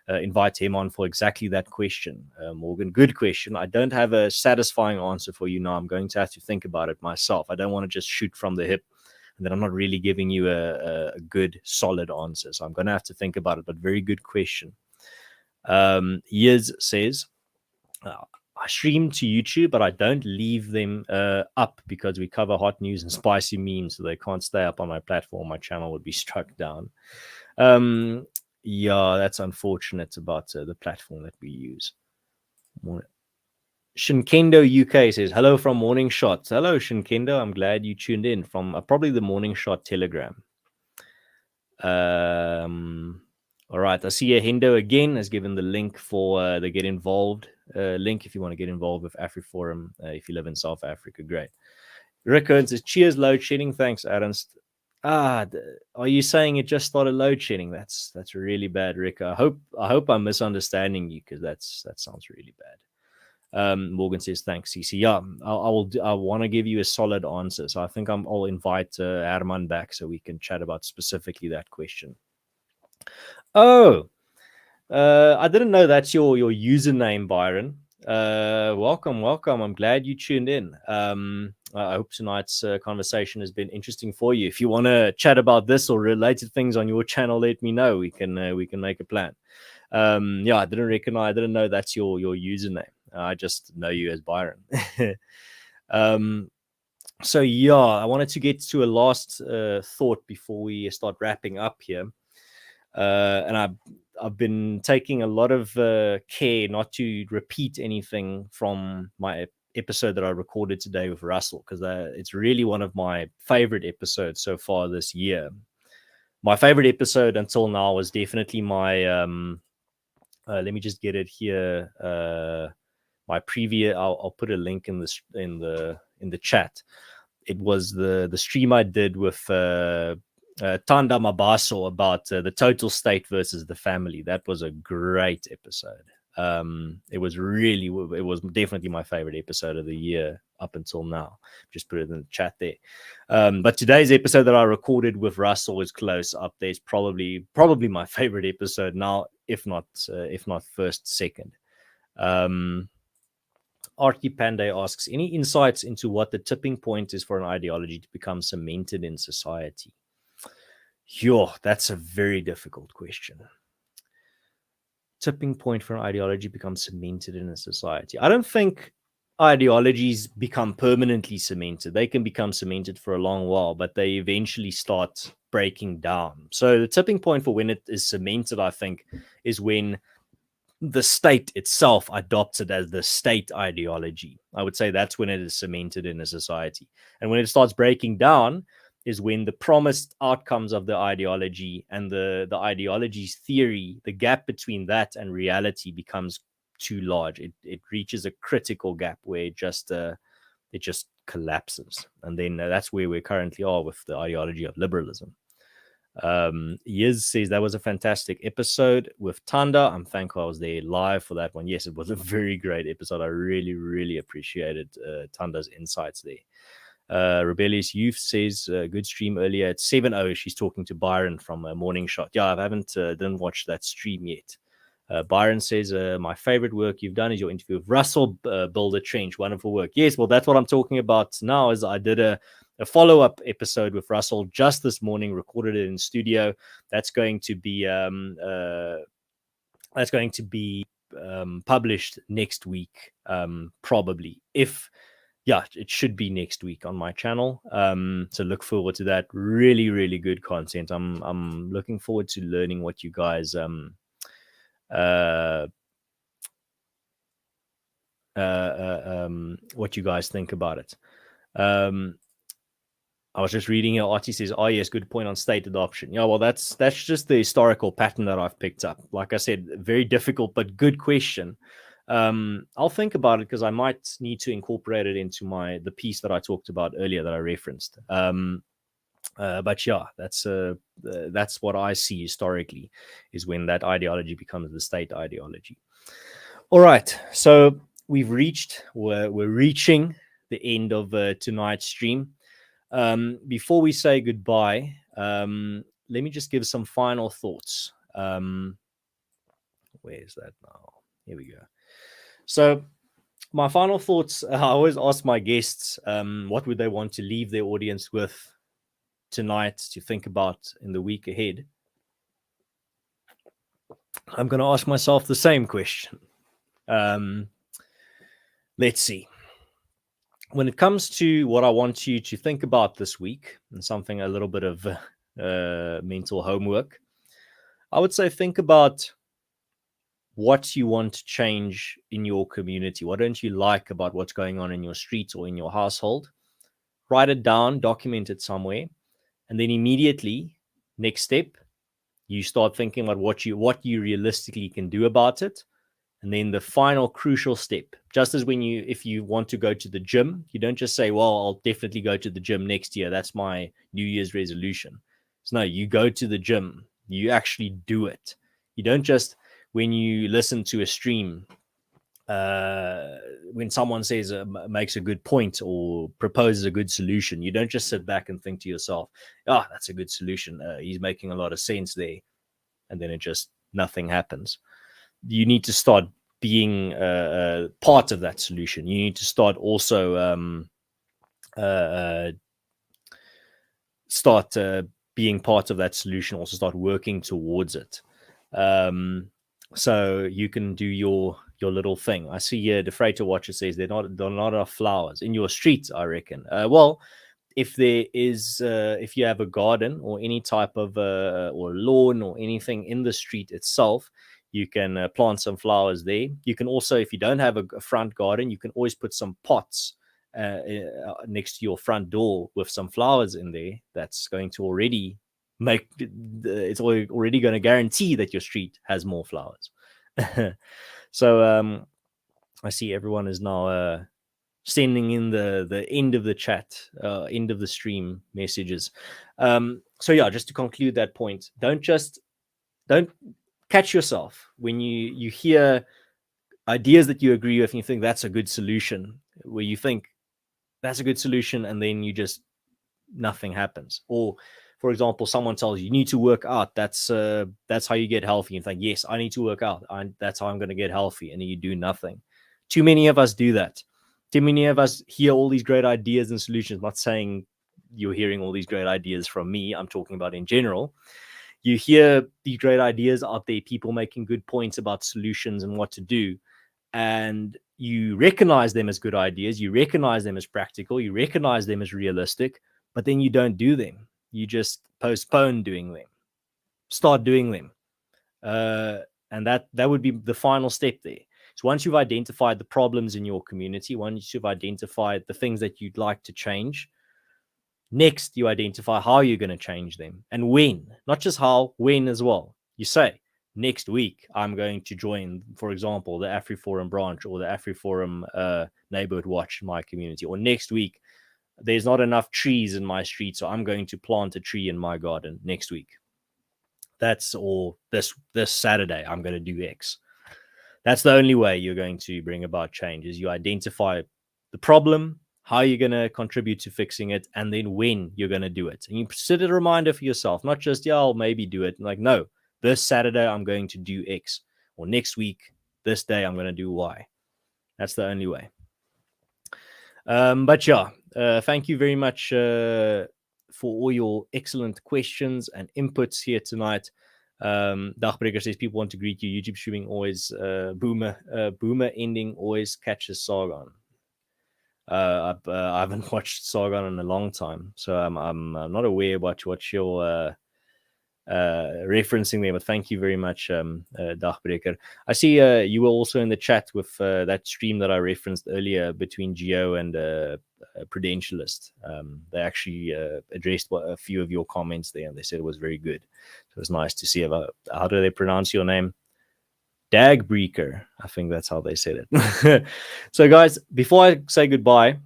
Invite him on for exactly that question. Morgan, good question. I don't have a satisfying answer for you now. I'm going to have to think about it myself. I don't want to just shoot from the hip and then I'm not really giving you a good, solid answer. So I'm going to have to think about it, but very good question. Yiz says, I stream to YouTube, but I don't leave them up because we cover hot news and spicy memes, so they can't stay up on my platform. My channel would be struck down. Yeah, that's unfortunate about the platform that we use. Shinkendo UK says, hello from Morning Shot. Hello, Shinkendo. I'm glad you tuned in from probably the Morning Shot Telegram. All right, I see Hendo again has given the link for the Get Involved link if you want to get involved with AfriForum if you live in South Africa. Great. Rick Hearn says, cheers, load shedding. Thanks, Ernst. Are you saying it just started load shedding? That's really bad, Rick. I hope I'm misunderstanding you because that sounds really bad. Morgan says, thanks, CC. Yeah, I want to give you a solid answer. So I think I'll invite Herman back so we can chat about specifically that question. Oh, I didn't know that's your username, Byron. Welcome. I'm glad you tuned in. I hope tonight's conversation has been interesting for you. If you want to chat about this or related things on your channel, let me know. We can make a plan. Yeah, I didn't know that's your username. I just know you as Byron. So yeah, I wanted to get to a last thought before we start wrapping up here. And I've been taking a lot of care not to repeat anything from my episode that I recorded today with Russell, because it's really one of my favorite episodes so far this year. My favorite episode until now was definitely my let me just get it here. My previous, I'll put a link in the chat. It was the stream I did with Tanda Mabaso about the total state versus the family. That was a great episode. It was definitely my favorite episode of the year up until now. Just put it in the chat there. But today's episode that I recorded with Russell is close up. There's probably my favorite episode now, if not first, second. Archie Pandey asks, any insights into what the tipping point is for an ideology to become cemented in society? That's a very difficult question. tipping point for an ideology becomes cemented in a society. I don't think ideologies become permanently cemented. They can become cemented for a long while, but they eventually start breaking down. So the tipping point for when it is cemented, I think, is when the state itself adopts it as the state ideology. I would say that's when it is cemented in a society. And when it starts breaking down is when the promised outcomes of the ideology and the ideology's theory, the gap between that and reality becomes too large. It reaches a critical gap where it just collapses. And then that's where we currently are with the ideology of liberalism. Yiz says that was a fantastic episode with Tanda. I'm thankful I was there live for that one. Yes, it was a very great episode. I really, really appreciated Tanda's insights there. Rebellious Youth says good stream earlier at 7:00. She's talking to Byron from Morning Shot. Yeah, I haven't didn't watch that stream yet. Byron says, my favorite work you've done is your interview with Russell Builder Trench. Wonderful work. Yes, well, that's what I'm talking about now. Is I did a follow-up episode with Russell just this morning, recorded it in studio. That's going to be published next week, probably. It should be next week on my channel. So look forward to that. Really, really good content. I'm looking forward to learning what you guys what you guys think about it. I was just reading here. Artie says, "Oh yes, good point on state adoption." Yeah, well, that's just the historical pattern that I've picked up. Like I said, very difficult but good question. I'll think about it because I might need to incorporate it into the piece that I talked about earlier that I referenced. But yeah, that's what I see historically, is when that ideology becomes the state ideology. All right, so we're reaching the end of tonight's stream. Before we say goodbye, let me just give some final thoughts. Where is that now? Here we go. So my final thoughts, I always ask my guests, what would they want to leave their audience with tonight to think about in the week ahead? I'm going to ask myself the same question. Let's see. When it comes to what I want you to think about this week, and something a little bit of mental homework, I would say think about what you want to change in your community. What don't you like about what's going on in your street or in your household? Write it down, document it somewhere, and then immediately, next step, you start thinking about what you realistically can do about it. And then the final crucial step, just as if you want to go to the gym, you don't just say, well, I'll definitely go to the gym next year. That's my New Year's resolution. So no, you go to the gym. You actually do it. You don't just, when you listen to a stream, when someone says makes a good point or proposes a good solution, you don't just sit back and think to yourself, oh, that's a good solution. He's making a lot of sense there. And then nothing happens. You need to start being part of that solution. You need to start also being part of that solution. Also start working towards it. So you can do your little thing. I see here Defrater Watcher says there are not enough flowers in your street, I reckon. Well, if there is, if you have a garden or any type of or lawn or anything in the street itself, you can plant some flowers there. You can also, if you don't have a front garden, you can always put some pots next to your front door with some flowers in there. That's going to already it's already going to guarantee that your street has more flowers. So I see everyone is now sending in the end of the chat, end of the stream messages. So yeah, just to conclude that point, don't catch yourself when you hear ideas that you agree with and you think that's a good solution, where you think that's a good solution and then nothing happens. Or for example, someone tells you need to work out. That's how you get healthy. You think, yes, I need to work out. That's how I'm going to get healthy. And then you do nothing. Too many of us do that. Too many of us hear all these great ideas and solutions. I'm not saying you're hearing all these great ideas from me. I'm talking about in general. You hear the great ideas out there, people making good points about solutions and what to do, and you recognize them as good ideas, you recognize them as practical, you recognize them as realistic, but then you don't do them. You just postpone doing them. Start doing them. Uh, and that would be the final step there. So once you've identified the problems in your community, once you've identified the things that you'd like to change, next you identify how you're going to change them and when. Not just how, when as well. You say, next week I'm going to join, for example, the AfriForum branch or the AfriForum neighborhood watch in my community. Or next week, there's not enough trees in my street, so I'm going to plant a tree in my garden next week. That's all. This Saturday I'm going to do X. That's the only way you're going to bring about change, is you identify the problem, how you're going to contribute to fixing it, and then when you're going to do it. And you set a reminder for yourself, not just, yeah, I'll maybe do it. Like, no, this Saturday I'm going to do X, or next week, this day I'm going to do Y. That's the only way. But yeah, thank you very much for all your excellent questions and inputs here tonight. Dagbreaker says people want to greet you. YouTube streaming always boomer ending always catches Sargon. I haven't watched Sargon in a long time, so I'm not aware about what you're referencing there. But thank you very much, Dagbreaker. I see you were also in the chat with that stream that I referenced earlier between Geo and Prudentialist. They actually addressed a few of your comments there, and they said it was very good. So it was nice to see. How do they pronounce your name? Dagbreaker. I think that's how they said it. So, guys, before I say goodbye,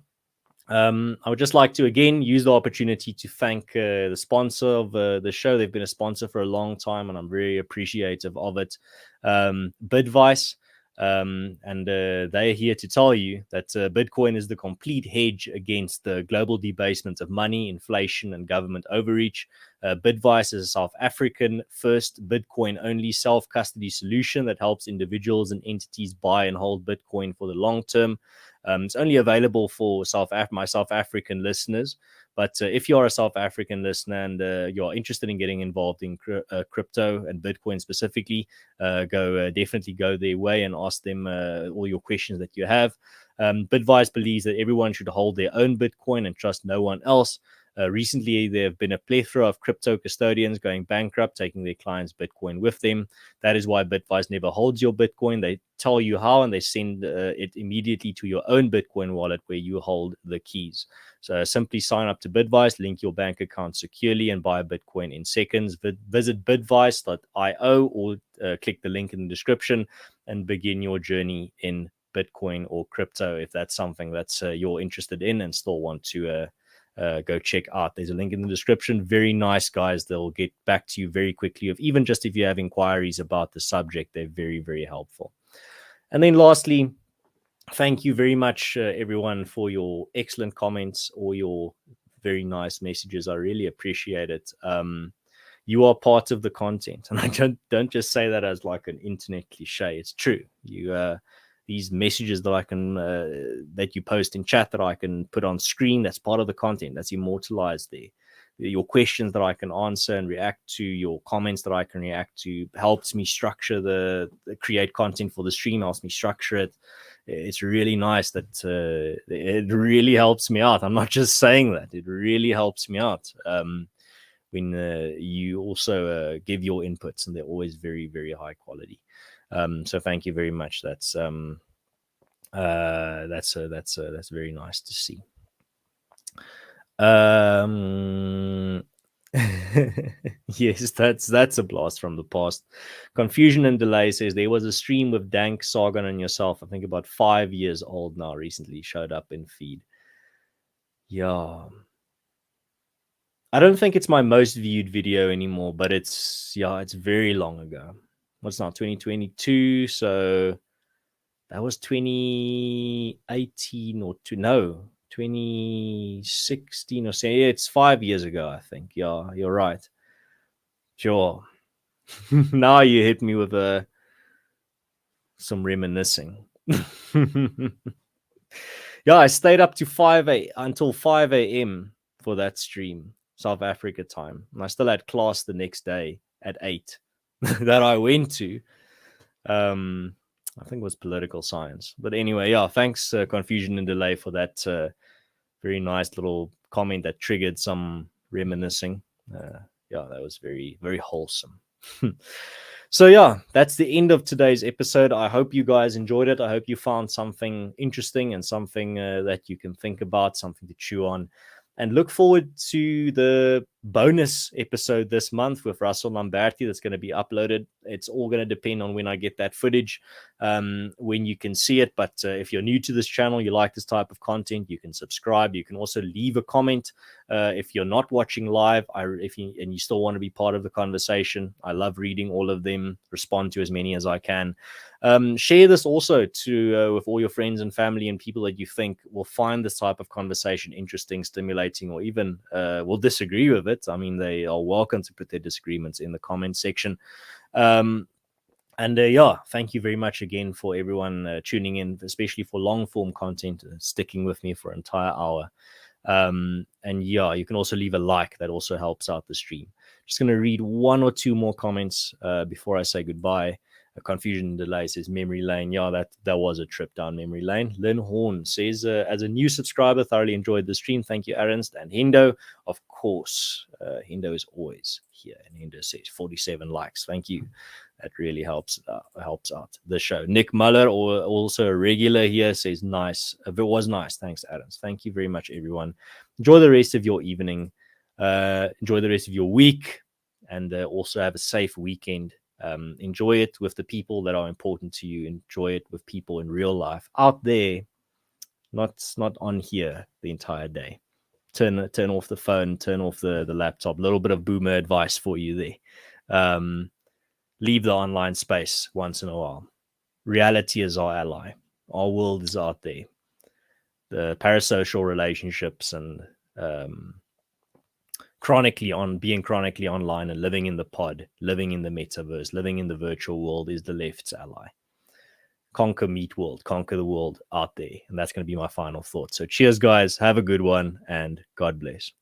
I would just like to again use the opportunity to thank the sponsor of the show. They've been a sponsor for a long time, and I'm very appreciative of it. Bitvice. And they are here to tell you that Bitcoin is the complete hedge against the global debasement of money, inflation, and government overreach. Bitvice is a South African first Bitcoin only self-custody solution that helps individuals and entities buy and hold Bitcoin for the long term. It's only available for my South African listeners. But if you're a South African listener and you're interested in getting involved in crypto and Bitcoin specifically, definitely go their way and ask them all your questions that you have. Bitvice believes that everyone should hold their own Bitcoin and trust no one else. Recently, there have been a plethora of crypto custodians going bankrupt, taking their clients' Bitcoin with them. That is why Bitvice never holds your Bitcoin. They tell you how, and they send it immediately to your own Bitcoin wallet where you hold the keys. So simply sign up to Bitvice, link your bank account securely, and buy Bitcoin in seconds. Visit bitvice.io or click the link in the description and begin your journey in Bitcoin or crypto if that's something that's you're interested in and still want to go check out. There's a link in the description. Very nice guys. They'll get back to you very quickly. Even just if you have inquiries about the subject, they're very, very helpful. And then lastly, thank you very much, everyone, for your excellent comments or your very nice messages. I really appreciate it. You are part of the content, and I don't just say that as like an internet cliche. It's true. These messages that I can that you post in chat that I can put on screen, that's part of the content. That's immortalized there. Your questions that I can answer and react to, your comments that I can react to, helps me structure the create content for the stream, helps me structure it. It's really nice that it really helps me out. I'm not just saying that. It really helps me out when you also give your inputs, and they're always very, very high quality. So thank you very much. That's very nice to see. Yes, that's a blast from the past. Confusion and Delay says there was a stream with Dank, Sargon, and yourself. I think about 5 years old now. Recently showed up in feed. Yeah. I don't think it's my most viewed video anymore, but it's very long ago. What's now 2022? So that was 2018 or 2016 or so. Yeah, it's 5 years ago, I think. Yeah, you're right. Sure. Now you hit me with some reminiscing. Yeah, I stayed up to until 5 a.m. for that stream, South Africa time. And I still had class the next day at 8 that I went to. I think it was political science. But anyway, yeah, thanks, Confusion and Delay, for that very nice little comment that triggered some reminiscing. Yeah, that was very, very wholesome. So, yeah, that's the end of today's episode. I hope you guys enjoyed it. I hope you found something interesting and something that you can think about, something to chew on. And look forward to the bonus episode this month with Russell Lamberti that's going to be uploaded. It's all going to depend on when I get that footage, when you can see it. But if you're new to this channel, you like this type of content, you can subscribe. You can also leave a comment. If you're not watching live, and you still want to be part of the conversation, I love reading all of them, respond to as many as I can. Share this also with all your friends and family and people that you think will find this type of conversation interesting, stimulating, or even will disagree with it. I mean, they are welcome to put their disagreements in the comment section. Yeah, thank you very much again for everyone tuning in, especially for long form content, sticking with me for an entire hour. And yeah, you can also leave a like. That also helps out the stream. Just going to read one or two more comments before I say goodbye. Confusion and Delay says memory lane. Yeah, that was a trip down memory lane. Lynn Horn says, as a new subscriber, thoroughly enjoyed the stream. Thank you, Ernst. And Hendo, of course. Hendo is always here. And Hendo says 47 likes. Thank you. That really helps out the show. Nick Muller, also a regular here, says nice. It was nice. Thanks, Adams. Thank you very much, everyone. Enjoy the rest of your evening. Enjoy the rest of your week, and also have a safe weekend. Enjoy it with the people that are important to you. Enjoy it with people in real life out there, not on here the entire day. Turn off the phone, turn off the laptop. A little bit of boomer advice for you there. Leave the online space once in a while. Reality is our ally. Our world is out there. The parasocial relationships and being chronically online and living in the pod, living in the metaverse, living in the virtual world is the left's ally. Conquer meat world, conquer the world out there. And that's going to be my final thought. So cheers, guys. Have a good one, and God bless.